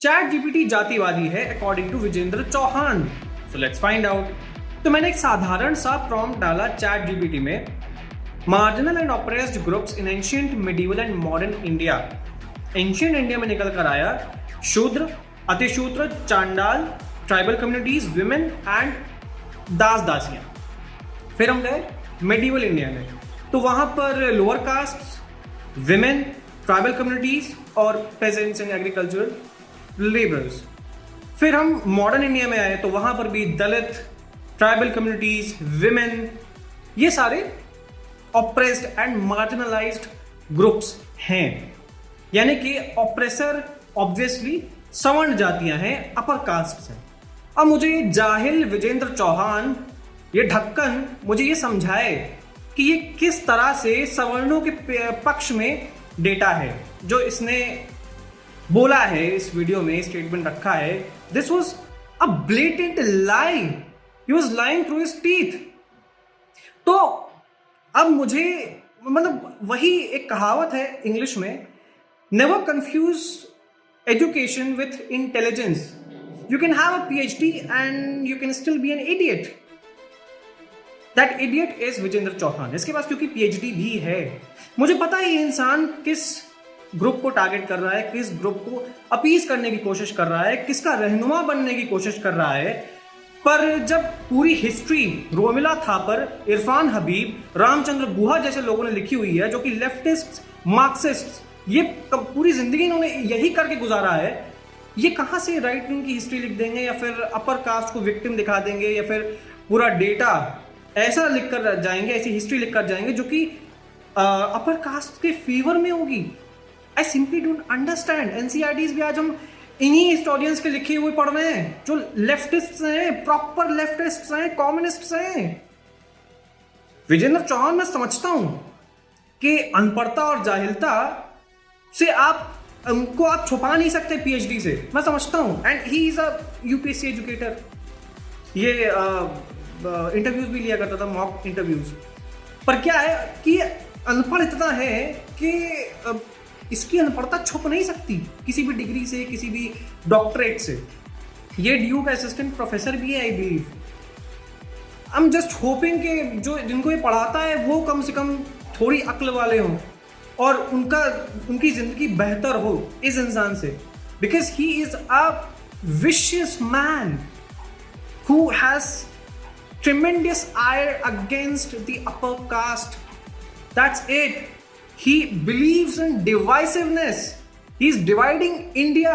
Chat GPT जातिवादी है according to Vijender Chauhan. So let's find out. तो मैंने एक साधारण सा प्रॉम्प्ट डाला चैट जीपीटी में, marginal and oppressed groups in ancient medieval and modern India. Ancient India में निकल कर आया Shudra, Atishudra, Chandal, tribal communities, women and दास दासियां। फिर हम गए मिडीवल इंडिया में, तो वहां पर lower caste, women, tribal communities और पेजेंट्स एंड एग्रीकल्चरल लेबरर्स। फिर हम मॉडर्न इंडिया में आए तो वहां पर भी दलित, ट्राइबल कम्युनिटीज, विमेन, ये सारे ऑप्रेस्ड एंड मार्जिनलाइज्ड ग्रुप्स हैं। यानी कि ऑप्रेसर ऑब्वियसली सवर्ण जातियां हैं, अपर कास्ट हैं। अब मुझे जाहिल विजेंद्र चौहान, ये ढक्कन, मुझे ये समझाए कि ये किस तरह से सवर्णों के पक्ष में डेटा है जो इसने बोला है, इस वीडियो में स्टेटमेंट रखा है। This was a blatant lie, he was lying through his teeth. तो अब मुझे मतलब वही एक कहावत है इंग्लिश में, never confuse education with intelligence. You can have a PhD and you can still be an idiot. That idiot is Vijender Chauhan. इसके पास क्योंकि PhD भी है। मुझे पता है ये इंसान किस ग्रुप को टारगेट कर रहा है, किस ग्रुप को अपीज करने की कोशिश कर रहा है, किसका रहनुमा बनने की कोशिश कर रहा है। पर जब पूरी हिस्ट्री रोमिला थापर, इरफान हबीब, रामचंद्र गुहा जैसे लोगों ने लिखी हुई है, जो कि लेफ्टिस्ट, मार्क्सिस्ट, ये पूरी जिंदगी इन्होंने यही करके गुजारा है, ये कहां से राइट विंग की हिस्ट्री लिख देंगे या फिर अपर कास्ट को विक्टिम दिखा देंगे या फिर पूरा डेटा ऐसा लिख कर जाएंगे, ऐसी हिस्ट्री लिख कर जाएंगे जो कि अपर कास्ट के फेवर में होगी। I simply don't understand. NCERTs भी आज हम इन्हीं हिस्टोरियंस के लिखे हुए पढ़ रहे हैं जो लेफ्टिस्ट्स हैं, प्रॉपर लेफ्टिस्ट्स हैं, कम्युनिस्ट्स हैं। विजेंद्र चौहान, मैं समझता हूं कि अनपढ़ता और जाहिलता से उनको आप छुपा नहीं सकते PhD से, मैं समझता हूं। And he is a UPSC educator. ये इंटरव्यूज भी लिया करता था, मॉक इंटरव्यूज। पर क्या है कि अनपढ़ इतना है कि इसकी अनपढ़ता छुप नहीं सकती किसी भी डिग्री से, किसी भी डॉक्टरेट से। ये DU का असिस्टेंट प्रोफेसर भी है, I believe. I am just hoping कि जो जिनको ये पढ़ाता है वो कम से कम थोड़ी अक्ल वाले हों और उनकी जिंदगी बेहतर हो इस इंसान से। Because he is a vicious man who has tremendous ire against the upper caste. That's it. He believes in divisiveness. He's dividing India.